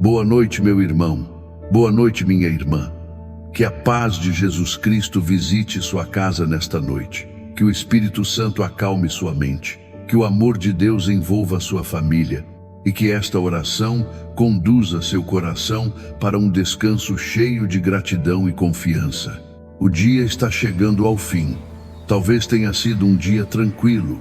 Boa noite, meu irmão. Boa noite, minha irmã. Que a paz de Jesus Cristo visite sua casa nesta noite. Que o Espírito Santo acalme sua mente. Que o amor de Deus envolva sua família. E que esta oração conduza seu coração para um descanso cheio de gratidão e confiança. O dia está chegando ao fim. Talvez tenha sido um dia tranquilo.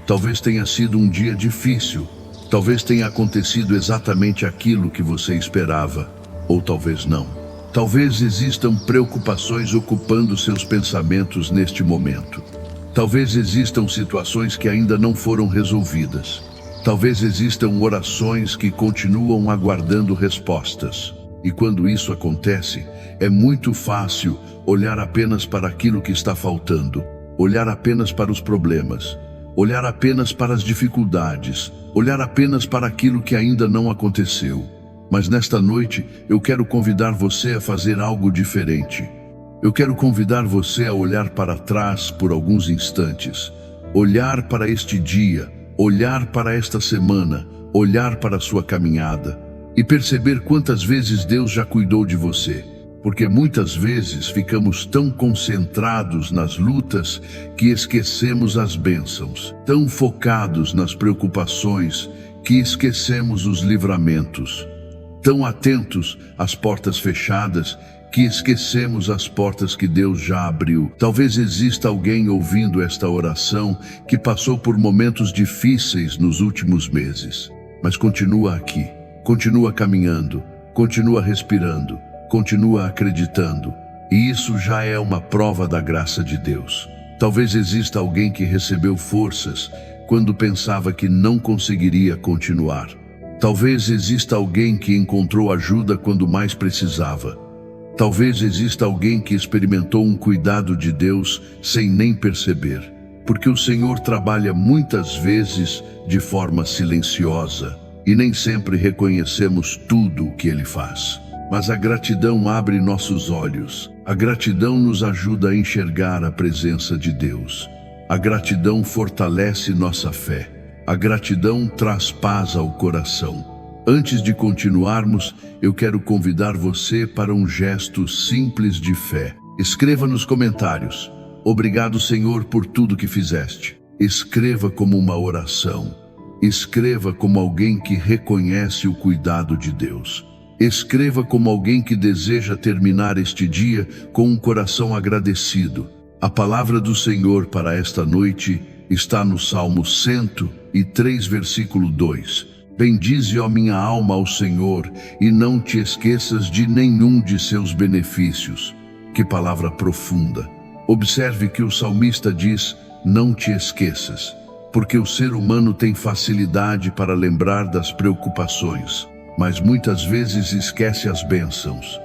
Talvez tenha sido um dia difícil. Talvez tenha acontecido exatamente aquilo que você esperava. Ou talvez não. Talvez existam preocupações ocupando seus pensamentos neste momento. Talvez existam situações que ainda não foram resolvidas. Talvez existam orações que continuam aguardando respostas. E quando isso acontece, é muito fácil olhar apenas para aquilo que está faltando, olhar apenas para os problemas, olhar apenas para as dificuldades, olhar apenas para aquilo que ainda não aconteceu. Mas nesta noite, eu quero convidar você a fazer algo diferente. Eu quero convidar você a olhar para trás por alguns instantes, olhar para este dia, olhar para esta semana, olhar para a sua caminhada e perceber quantas vezes Deus já cuidou de você. Porque muitas vezes ficamos tão concentrados nas lutas que esquecemos as bênçãos, tão focados nas preocupações que esquecemos os livramentos, tão atentos às portas fechadas que esquecemos as portas que Deus já abriu. Talvez exista alguém ouvindo esta oração que passou por momentos difíceis nos últimos meses, mas continua aqui, continua caminhando, continua respirando, continua acreditando, e isso já é uma prova da graça de Deus. Talvez exista alguém que recebeu forças quando pensava que não conseguiria continuar. Talvez exista alguém que encontrou ajuda quando mais precisava. Talvez exista alguém que experimentou um cuidado de Deus sem nem perceber, porque o Senhor trabalha muitas vezes de forma silenciosa e nem sempre reconhecemos tudo o que Ele faz. Mas a gratidão abre nossos olhos. A gratidão nos ajuda a enxergar a presença de Deus. A gratidão fortalece nossa fé. A gratidão traz paz ao coração. Antes de continuarmos, eu quero convidar você para um gesto simples de fé. Escreva nos comentários: obrigado, Senhor, por tudo que fizeste. Escreva como uma oração. Escreva como alguém que reconhece o cuidado de Deus. Escreva como alguém que deseja terminar este dia com um coração agradecido. A palavra do Senhor para esta noite está no Salmo 103, versículo 2. Bendize, ó minha alma, ao Senhor, e não te esqueças de nenhum de seus benefícios. Que palavra profunda! Observe que o salmista diz: não te esqueças, porque o ser humano tem facilidade para lembrar das preocupações, mas muitas vezes esquece as bênçãos.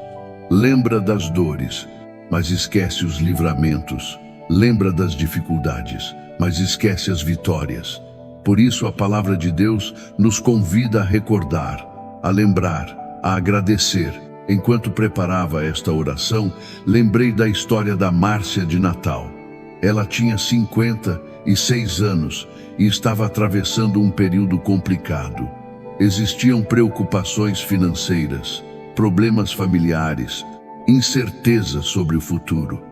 Lembra das dores, mas esquece os livramentos. Lembra das dificuldades, mas esquece as vitórias. Por isso a palavra de Deus nos convida a recordar, a lembrar, a agradecer. Enquanto preparava esta oração, lembrei da história da Márcia de Natal. Ela tinha 56 anos e estava atravessando um período complicado. Existiam preocupações financeiras, problemas familiares, incerteza sobre o futuro.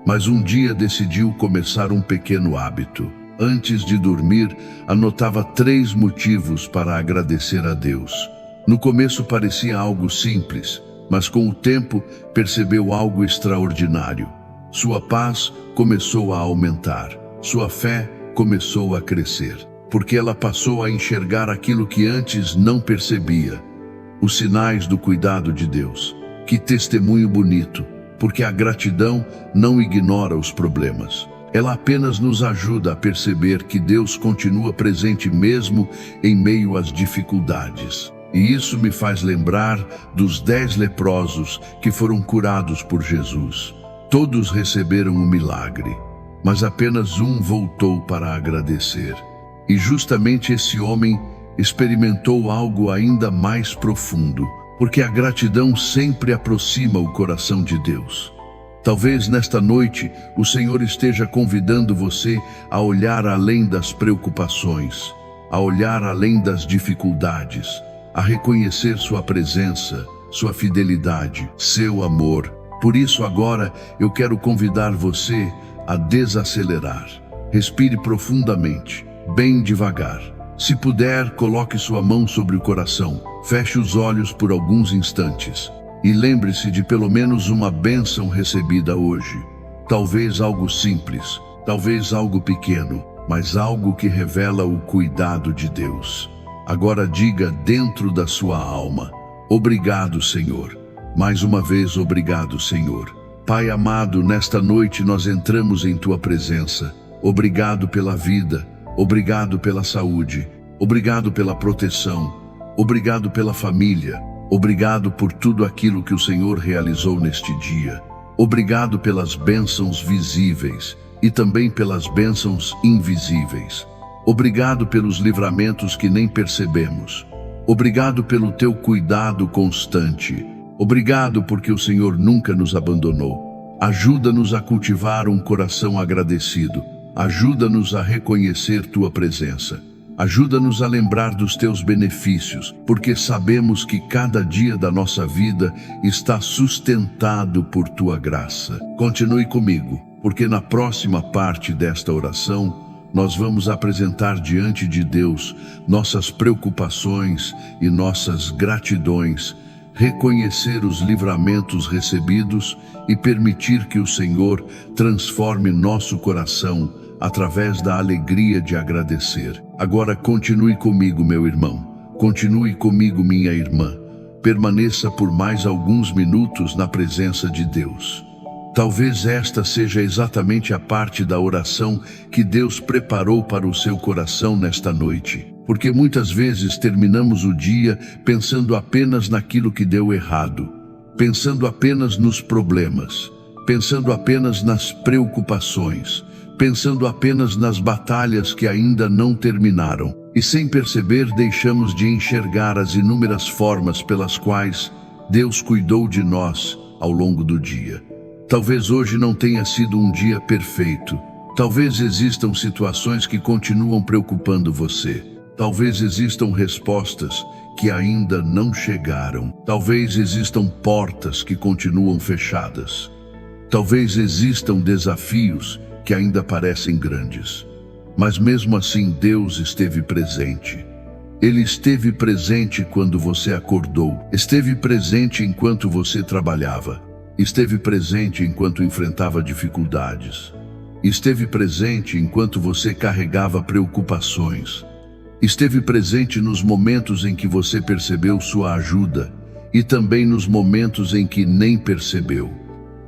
Mas um dia decidiu começar um pequeno hábito. Antes de dormir, anotava 3 motivos para agradecer a Deus. No começo parecia algo simples, mas com o tempo percebeu algo extraordinário. Sua paz começou a aumentar, sua fé começou a crescer, porque ela passou a enxergar aquilo que antes não percebia. Os sinais do cuidado de Deus. Que testemunho bonito, porque a gratidão não ignora os problemas. Ela apenas nos ajuda a perceber que Deus continua presente mesmo em meio às dificuldades. E isso me faz lembrar dos 10 leprosos que foram curados por Jesus. Todos receberam um milagre, mas apenas um voltou para agradecer. E justamente esse homem experimentou algo ainda mais profundo, porque a gratidão sempre aproxima o coração de Deus. Talvez nesta noite o Senhor esteja convidando você a olhar além das preocupações, a olhar além das dificuldades, a reconhecer sua presença, sua fidelidade, seu amor. Por isso agora eu quero convidar você a desacelerar. Respire profundamente, bem devagar. Se puder, coloque sua mão sobre o coração. Feche os olhos por alguns instantes. E lembre-se de pelo menos uma bênção recebida hoje. Talvez algo simples, talvez algo pequeno, mas algo que revela o cuidado de Deus. Agora diga dentro da sua alma: obrigado, Senhor. Mais uma vez, obrigado, Senhor. Pai amado, nesta noite nós entramos em Tua presença. Obrigado pela vida, obrigado pela saúde, obrigado pela proteção, obrigado pela família, obrigado por tudo aquilo que o Senhor realizou neste dia. Obrigado pelas bênçãos visíveis e também pelas bênçãos invisíveis. Obrigado pelos livramentos que nem percebemos. Obrigado pelo Teu cuidado constante. Obrigado porque o Senhor nunca nos abandonou. Ajuda-nos a cultivar um coração agradecido. Ajuda-nos a reconhecer Tua presença. Ajuda-nos a lembrar dos Teus benefícios, porque sabemos que cada dia da nossa vida está sustentado por Tua graça. Continue comigo, porque na próxima parte desta oração, nós vamos apresentar diante de Deus nossas preocupações e nossas gratidões, reconhecer os livramentos recebidos e permitir que o Senhor transforme nosso coração através da alegria de agradecer. Agora continue comigo, meu irmão. Continue comigo, minha irmã. Permaneça por mais alguns minutos na presença de Deus. Talvez esta seja exatamente a parte da oração que Deus preparou para o seu coração nesta noite. Porque muitas vezes terminamos o dia pensando apenas naquilo que deu errado, pensando apenas nos problemas, pensando apenas nas preocupações, pensando apenas nas batalhas que ainda não terminaram. E sem perceber deixamos de enxergar as inúmeras formas pelas quais Deus cuidou de nós ao longo do dia. Talvez hoje não tenha sido um dia perfeito. Talvez existam situações que continuam preocupando você. Talvez existam respostas que ainda não chegaram. Talvez existam portas que continuam fechadas. Talvez existam desafios que ainda parecem grandes. Mas mesmo assim Deus esteve presente. Ele esteve presente quando você acordou. Esteve presente enquanto você trabalhava. Esteve presente enquanto enfrentava dificuldades. Esteve presente enquanto você carregava preocupações. Esteve presente nos momentos em que você percebeu sua ajuda e também nos momentos em que nem percebeu.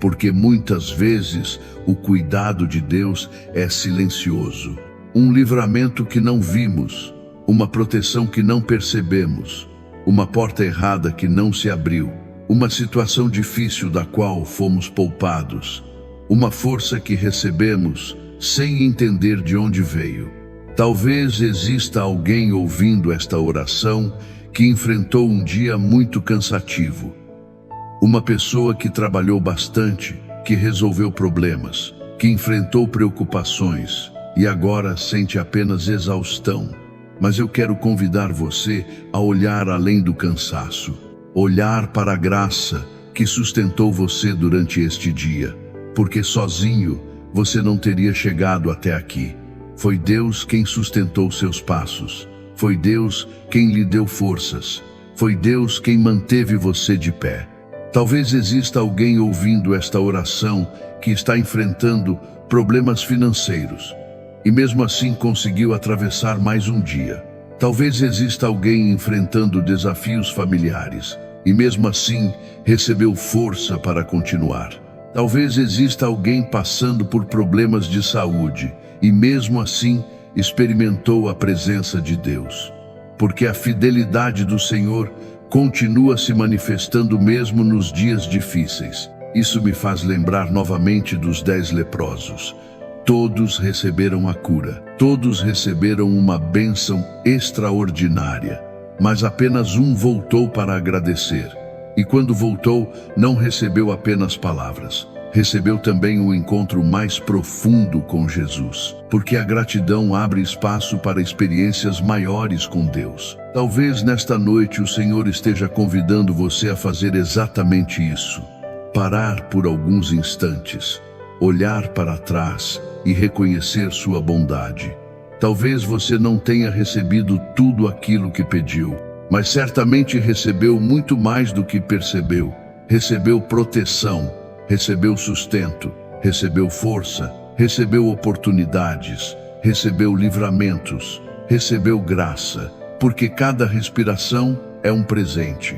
Porque muitas vezes o cuidado de Deus é silencioso. Um livramento que não vimos, uma proteção que não percebemos, uma porta errada que não se abriu. Uma situação difícil da qual fomos poupados, uma força que recebemos sem entender de onde veio. Talvez exista alguém ouvindo esta oração que enfrentou um dia muito cansativo. Uma pessoa que trabalhou bastante, que resolveu problemas, que enfrentou preocupações e agora sente apenas exaustão. Mas eu quero convidar você a olhar além do cansaço. Olhar para a graça que sustentou você durante este dia, porque sozinho você não teria chegado até aqui. Foi Deus quem sustentou seus passos, foi Deus quem lhe deu forças, foi Deus quem manteve você de pé. Talvez exista alguém ouvindo esta oração que está enfrentando problemas financeiros e mesmo assim conseguiu atravessar mais um dia. Talvez exista alguém enfrentando desafios familiares e mesmo assim recebeu força para continuar. Talvez exista alguém passando por problemas de saúde e mesmo assim experimentou a presença de Deus. Porque a fidelidade do Senhor continua se manifestando mesmo nos dias difíceis. Isso me faz lembrar novamente dos 10 leprosos. Todos receberam a cura, todos receberam uma bênção extraordinária. Mas apenas um voltou para agradecer. E quando voltou, não recebeu apenas palavras. recebeu também um encontro mais profundo com Jesus, porque a gratidão abre espaço para experiências maiores com Deus. Talvez nesta noite o Senhor esteja convidando você a fazer exatamente isso. Parar por alguns instantes, olhar para trás e reconhecer sua bondade. Talvez você não tenha recebido tudo aquilo que pediu, mas certamente recebeu muito mais do que percebeu. Recebeu proteção, recebeu sustento, recebeu força, recebeu oportunidades, recebeu livramentos, recebeu graça, porque cada respiração é um presente.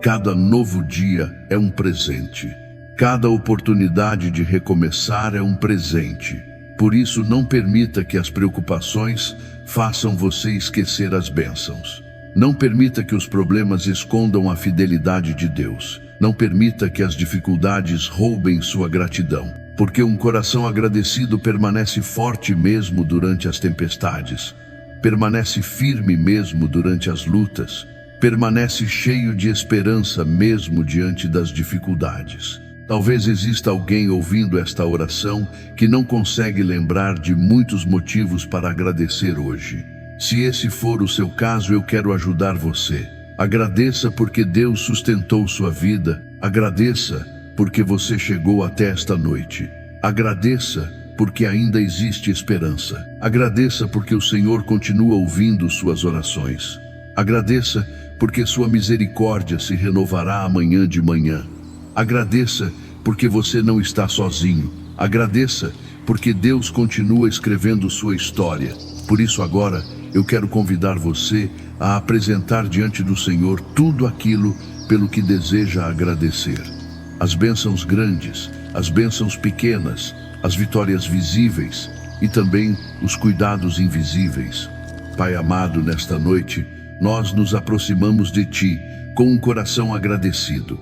Cada novo dia é um presente. Cada oportunidade de recomeçar é um presente. Por isso, não permita que as preocupações façam você esquecer as bênçãos. Não permita que os problemas escondam a fidelidade de Deus. Não permita que as dificuldades roubem sua gratidão, porque um coração agradecido permanece forte mesmo durante as tempestades, permanece firme mesmo durante as lutas, permanece cheio de esperança mesmo diante das dificuldades. Talvez exista alguém ouvindo esta oração que não consegue lembrar de muitos motivos para agradecer hoje. Se esse for o seu caso, eu quero ajudar você. Agradeça porque Deus sustentou sua vida. Agradeça porque você chegou até esta noite. Agradeça porque ainda existe esperança. Agradeça porque o Senhor continua ouvindo suas orações. Agradeça porque sua misericórdia se renovará amanhã de manhã. Agradeça porque você não está sozinho. Agradeça porque Deus continua escrevendo sua história. Por isso agora eu quero convidar você a apresentar diante do Senhor tudo aquilo pelo que deseja agradecer. As bênçãos grandes, as bênçãos pequenas, as vitórias visíveis e também os cuidados invisíveis. Pai amado, nesta noite, nós nos aproximamos de Ti com um coração agradecido.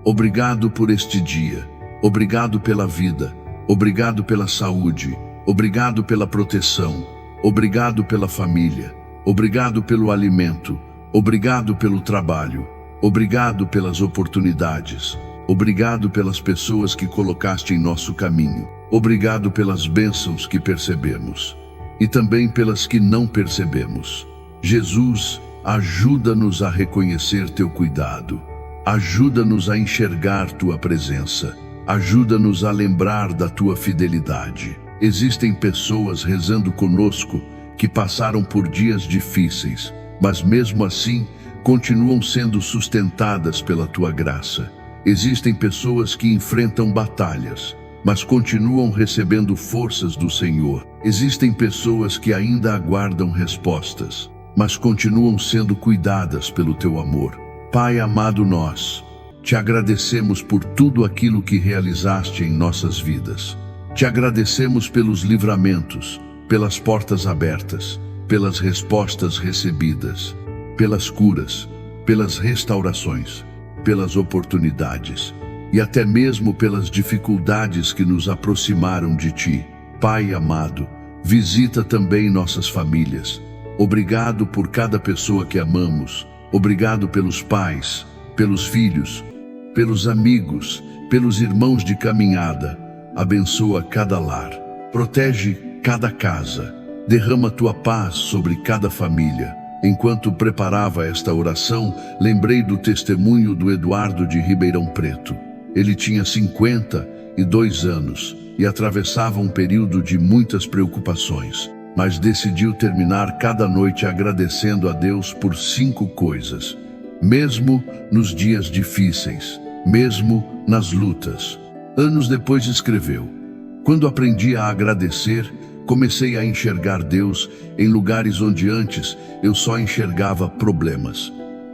Obrigado por este dia, obrigado pela vida, obrigado pela saúde, obrigado pela proteção, obrigado pela família, obrigado pelo alimento, obrigado pelo trabalho, obrigado pelas oportunidades, obrigado pelas pessoas que colocaste em nosso caminho, obrigado pelas bênçãos que percebemos e também pelas que não percebemos. Jesus, ajuda-nos a reconhecer Teu cuidado. Ajuda-nos a enxergar Tua presença. Ajuda-nos a lembrar da Tua fidelidade. Existem pessoas rezando conosco que passaram por dias difíceis, mas mesmo assim continuam sendo sustentadas pela Tua graça. Existem pessoas que enfrentam batalhas, mas continuam recebendo forças do Senhor. Existem pessoas que ainda aguardam respostas, mas continuam sendo cuidadas pelo Teu amor. Pai amado, nós Te agradecemos por tudo aquilo que realizaste em nossas vidas. Te agradecemos pelos livramentos, pelas portas abertas, pelas respostas recebidas, pelas curas, pelas restaurações, pelas oportunidades e até mesmo pelas dificuldades que nos aproximaram de Ti. Pai amado, visita também nossas famílias. Obrigado por cada pessoa que amamos. Obrigado pelos pais, pelos filhos, pelos amigos, pelos irmãos de caminhada. Abençoa cada lar. Protege cada casa. Derrama Tua paz sobre cada família. Enquanto preparava esta oração, lembrei do testemunho do Eduardo de Ribeirão Preto. Ele tinha 52 anos e atravessava um período de muitas preocupações, mas decidiu terminar cada noite agradecendo a Deus por 5 coisas, mesmo nos dias difíceis, mesmo nas lutas. Anos depois escreveu: quando aprendi a agradecer, comecei a enxergar Deus em lugares onde antes eu só enxergava problemas.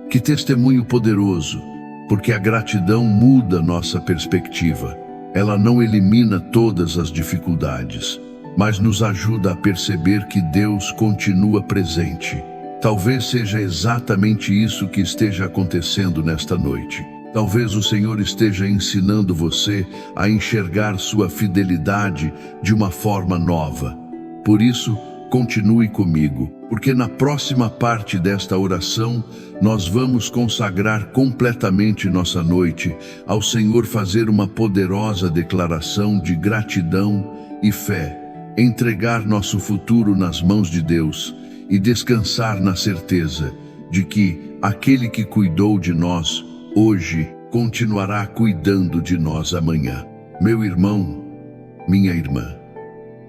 Que testemunho poderoso, porque a gratidão muda nossa perspectiva. Ela não elimina todas as dificuldades, mas nos ajuda a perceber que Deus continua presente. Talvez seja exatamente isso que esteja acontecendo nesta noite. Talvez o Senhor esteja ensinando você a enxergar sua fidelidade de uma forma nova. Por isso, continue comigo, porque na próxima parte desta oração nós vamos consagrar completamente nossa noite ao Senhor, fazer uma poderosa declaração de gratidão e fé, entregar nosso futuro nas mãos de Deus e descansar na certeza de que aquele que cuidou de nós hoje continuará cuidando de nós amanhã. Meu irmão, minha irmã,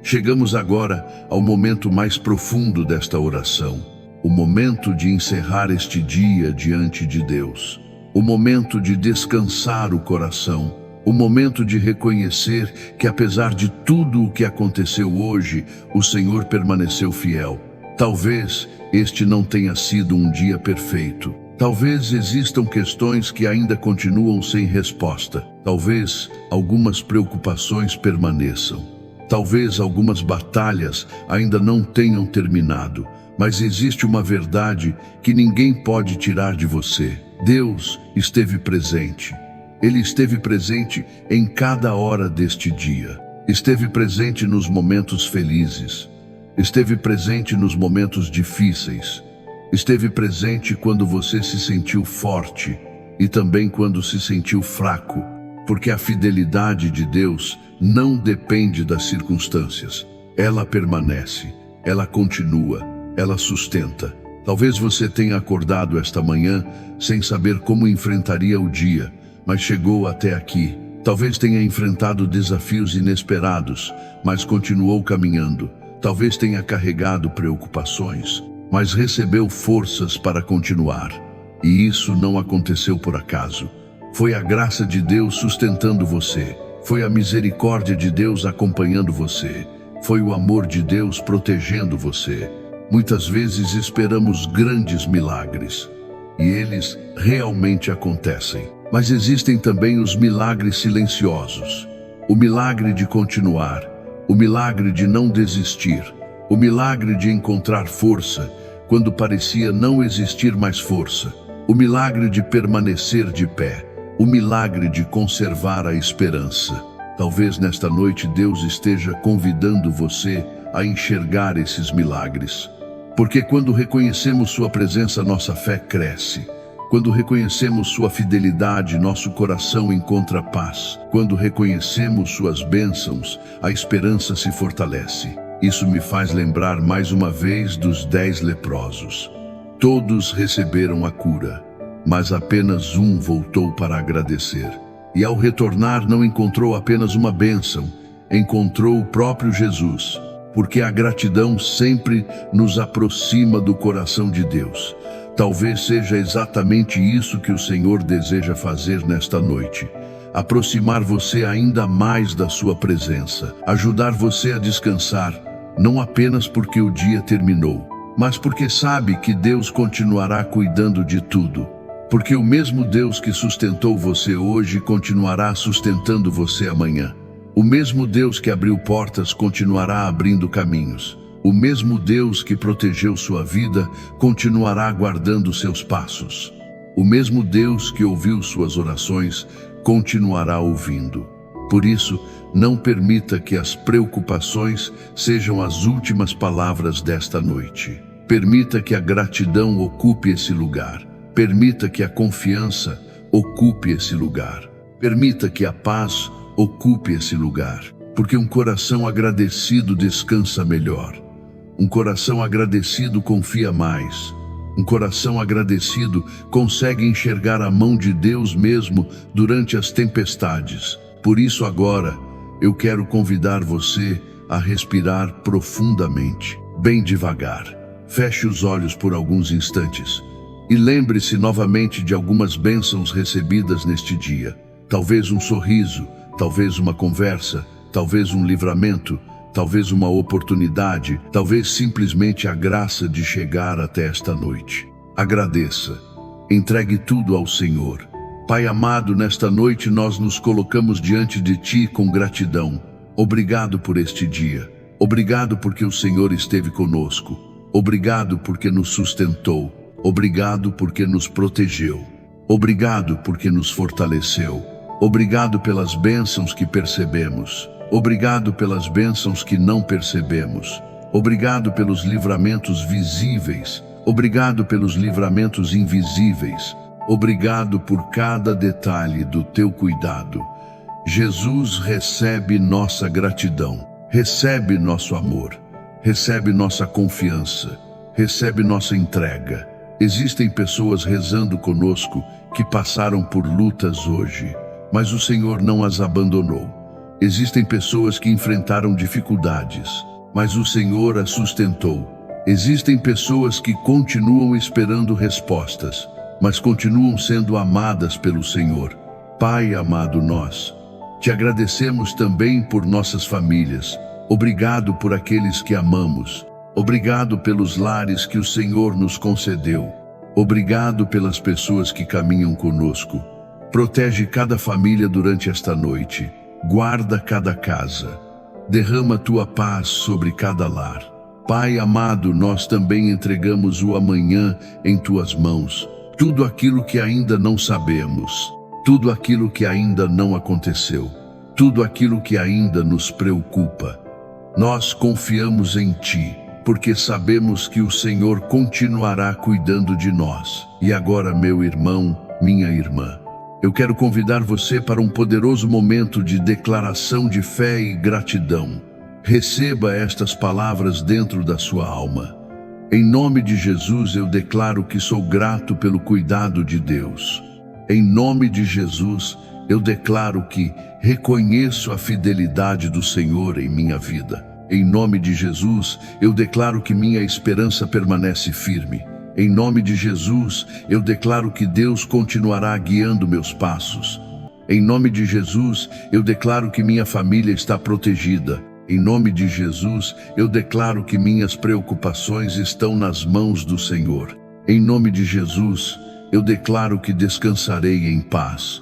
chegamos agora ao momento mais profundo desta oração, o momento de encerrar este dia diante de Deus, o momento de descansar o coração, o momento de reconhecer que apesar de tudo o que aconteceu hoje, o Senhor permaneceu fiel. Talvez este não tenha sido um dia perfeito. Talvez existam questões que ainda continuam sem resposta. Talvez algumas preocupações permaneçam. Talvez algumas batalhas ainda não tenham terminado. Mas existe uma verdade que ninguém pode tirar de você. Deus esteve presente. Ele esteve presente em cada hora deste dia. Esteve presente nos momentos felizes. Esteve presente nos momentos difíceis. Esteve presente quando você se sentiu forte e também quando se sentiu fraco, porque a fidelidade de Deus não depende das circunstâncias. Ela permanece, ela continua, ela sustenta. Talvez você tenha acordado esta manhã sem saber como enfrentaria o dia, mas chegou até aqui. Talvez tenha enfrentado desafios inesperados, mas continuou caminhando. Talvez tenha carregado preocupações, mas recebeu forças para continuar. E isso não aconteceu por acaso. Foi a graça de Deus sustentando você. Foi a misericórdia de Deus acompanhando você. Foi o amor de Deus protegendo você. Muitas vezes esperamos grandes milagres, e eles realmente acontecem. Mas existem também os milagres silenciosos. O milagre de continuar, o milagre de não desistir, o milagre de encontrar força quando parecia não existir mais força, o milagre de permanecer de pé, o milagre de conservar a esperança. Talvez nesta noite Deus esteja convidando você a enxergar esses milagres. Porque quando reconhecemos sua presença, nossa fé cresce. Quando reconhecemos sua fidelidade, nosso coração encontra paz. Quando reconhecemos suas bênçãos, a esperança se fortalece. Isso me faz lembrar mais uma vez dos 10 leprosos. Todos receberam a cura, mas apenas um voltou para agradecer. E ao retornar não encontrou apenas uma bênção, encontrou o próprio Jesus. Porque a gratidão sempre nos aproxima do coração de Deus. Talvez seja exatamente isso que o Senhor deseja fazer nesta noite. Aproximar você ainda mais da sua presença. Ajudar você a descansar, não apenas porque o dia terminou, mas porque sabe que Deus continuará cuidando de tudo. Porque o mesmo Deus que sustentou você hoje continuará sustentando você amanhã. O mesmo Deus que abriu portas continuará abrindo caminhos. O mesmo Deus que protegeu sua vida continuará guardando seus passos. O mesmo Deus que ouviu suas orações continuará ouvindo. Por isso, não permita que as preocupações sejam as últimas palavras desta noite. Permita que a gratidão ocupe esse lugar. Permita que a confiança ocupe esse lugar. Permita que a paz ocupe esse lugar, porque um coração agradecido descansa melhor. Um coração agradecido confia mais. Um coração agradecido consegue enxergar a mão de Deus mesmo durante as tempestades. Por isso agora, eu quero convidar você a respirar profundamente, bem devagar. Feche os olhos por alguns instantes e lembre-se novamente de algumas bênçãos recebidas neste dia. Talvez um sorriso, talvez uma conversa, talvez um livramento, talvez uma oportunidade, talvez simplesmente a graça de chegar até esta noite. Agradeça. Entregue tudo ao Senhor. Pai amado, nesta noite nós nos colocamos diante de Ti com gratidão. Obrigado por este dia. Obrigado porque o Senhor esteve conosco. Obrigado porque nos sustentou. Obrigado porque nos protegeu. Obrigado porque nos fortaleceu. Obrigado pelas bênçãos que percebemos. Obrigado pelas bênçãos que não percebemos. Obrigado pelos livramentos visíveis. Obrigado pelos livramentos invisíveis. Obrigado por cada detalhe do teu cuidado. Jesus, recebe nossa gratidão. Recebe nosso amor. Recebe nossa confiança. Recebe nossa entrega. Existem pessoas rezando conosco que passaram por lutas hoje, mas o Senhor não as abandonou. Existem pessoas que enfrentaram dificuldades, mas o Senhor as sustentou. Existem pessoas que continuam esperando respostas, mas continuam sendo amadas pelo Senhor. Pai amado, nós te agradecemos também por nossas famílias. Obrigado por aqueles que amamos. Obrigado pelos lares que o Senhor nos concedeu. Obrigado pelas pessoas que caminham conosco. Protege cada família durante esta noite. Guarda cada casa. Derrama tua paz sobre cada lar. Pai amado, nós também entregamos o amanhã em tuas mãos. Tudo aquilo que ainda não sabemos. Tudo aquilo que ainda não aconteceu. Tudo aquilo que ainda nos preocupa. Nós confiamos em Ti, porque sabemos que o Senhor continuará cuidando de nós. E agora, meu irmão, minha irmã, eu quero convidar você para um poderoso momento de declaração de fé e gratidão. Receba estas palavras dentro da sua alma. Em nome de Jesus, eu declaro que sou grato pelo cuidado de Deus. Em nome de Jesus, eu declaro que reconheço a fidelidade do Senhor em minha vida. Em nome de Jesus, eu declaro que minha esperança permanece firme. Em nome de Jesus, eu declaro que Deus continuará guiando meus passos. Em nome de Jesus, eu declaro que minha família está protegida. Em nome de Jesus, eu declaro que minhas preocupações estão nas mãos do Senhor. Em nome de Jesus, eu declaro que descansarei em paz.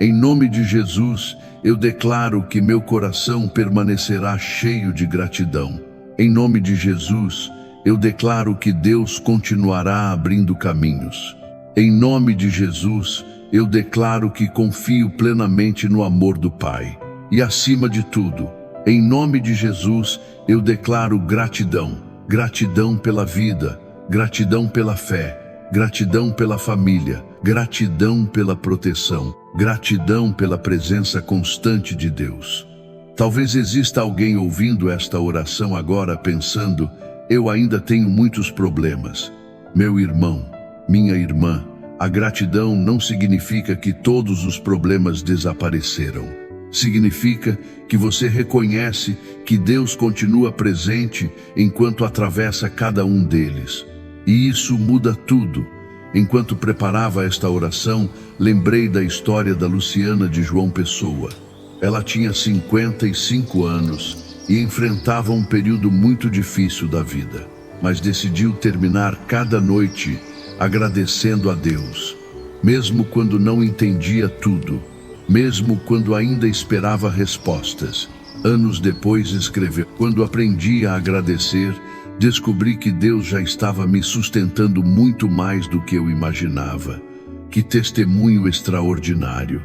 Em nome de Jesus, eu declaro que meu coração permanecerá cheio de gratidão. Em nome de Jesus, eu declaro que Deus continuará abrindo caminhos. Em nome de Jesus, eu declaro que confio plenamente no amor do Pai. E acima de tudo, em nome de Jesus, eu declaro gratidão. Gratidão pela vida, gratidão pela fé, gratidão pela família, gratidão pela proteção, gratidão pela presença constante de Deus. Talvez exista alguém ouvindo esta oração agora pensando: eu ainda tenho muitos problemas. Meu irmão, minha irmã, a gratidão não significa que todos os problemas desapareceram. Significa que você reconhece que Deus continua presente enquanto atravessa cada um deles. E isso muda tudo. Enquanto preparava esta oração, lembrei da história da Luciana de João Pessoa. Ela tinha 55 anos e enfrentava um período muito difícil da vida, mas decidiu terminar cada noite agradecendo a Deus, mesmo quando não entendia tudo, mesmo quando ainda esperava respostas. Anos depois escreveu: quando aprendi a agradecer, descobri que Deus já estava me sustentando muito mais do que eu imaginava. Que testemunho extraordinário!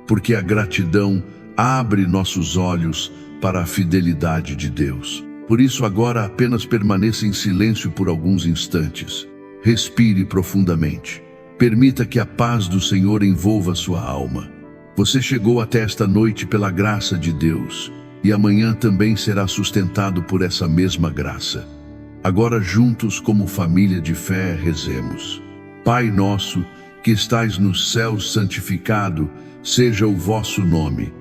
Porque a gratidão abre nossos olhos para a fidelidade de Deus. Por isso agora apenas permaneça em silêncio por alguns instantes. Respire profundamente. Permita que a paz do Senhor envolva sua alma. Você chegou até esta noite pela graça de Deus, e amanhã também será sustentado por essa mesma graça. Agora juntos como família de fé rezemos. Pai nosso, que estais nos céus, santificado seja o vosso nome.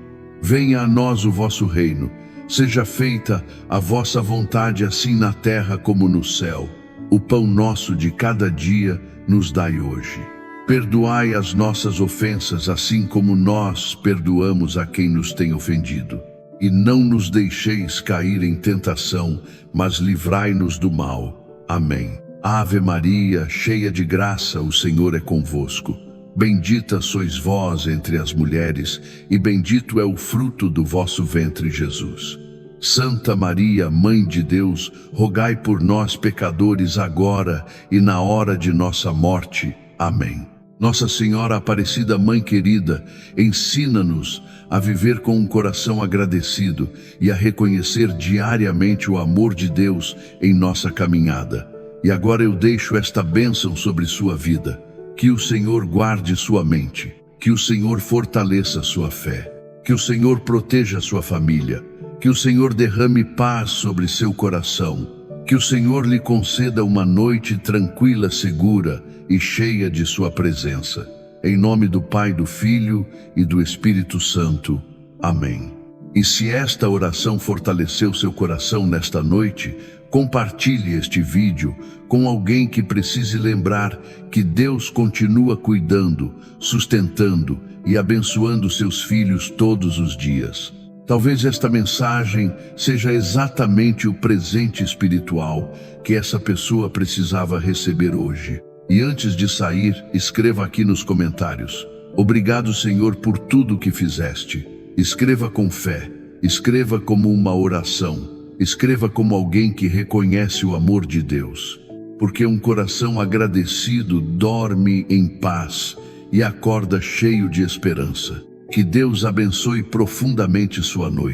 Venha a nós o vosso reino. Seja feita a vossa vontade, assim na terra como no céu. O pão nosso de cada dia nos dai hoje. Perdoai as nossas ofensas, assim como nós perdoamos a quem nos tem ofendido. E não nos deixeis cair em tentação, mas livrai-nos do mal. Amém. Ave Maria, cheia de graça, o Senhor é convosco. Bendita sois vós entre as mulheres, e bendito é o fruto do vosso ventre, Jesus. Santa Maria, Mãe de Deus, rogai por nós, pecadores, agora e na hora de nossa morte. Amém. Nossa Senhora Aparecida, Mãe querida, ensina-nos a viver com um coração agradecido e a reconhecer diariamente o amor de Deus em nossa caminhada. E agora eu deixo esta bênção sobre sua vida. Que o Senhor guarde sua mente, que o Senhor fortaleça sua fé, que o Senhor proteja sua família, que o Senhor derrame paz sobre seu coração, que o Senhor lhe conceda uma noite tranquila, segura e cheia de sua presença. Em nome do Pai, do Filho e do Espírito Santo. Amém. E se esta oração fortaleceu seu coração nesta noite, compartilhe este vídeo com alguém que precise lembrar que Deus continua cuidando, sustentando e abençoando seus filhos todos os dias. Talvez esta mensagem seja exatamente o presente espiritual que essa pessoa precisava receber hoje. E antes de sair, escreva aqui nos comentários: obrigado, Senhor, por tudo que fizeste. Escreva com fé, escreva como uma oração, escreva como alguém que reconhece o amor de Deus. Porque um coração agradecido dorme em paz e acorda cheio de esperança. Que Deus abençoe profundamente sua noite.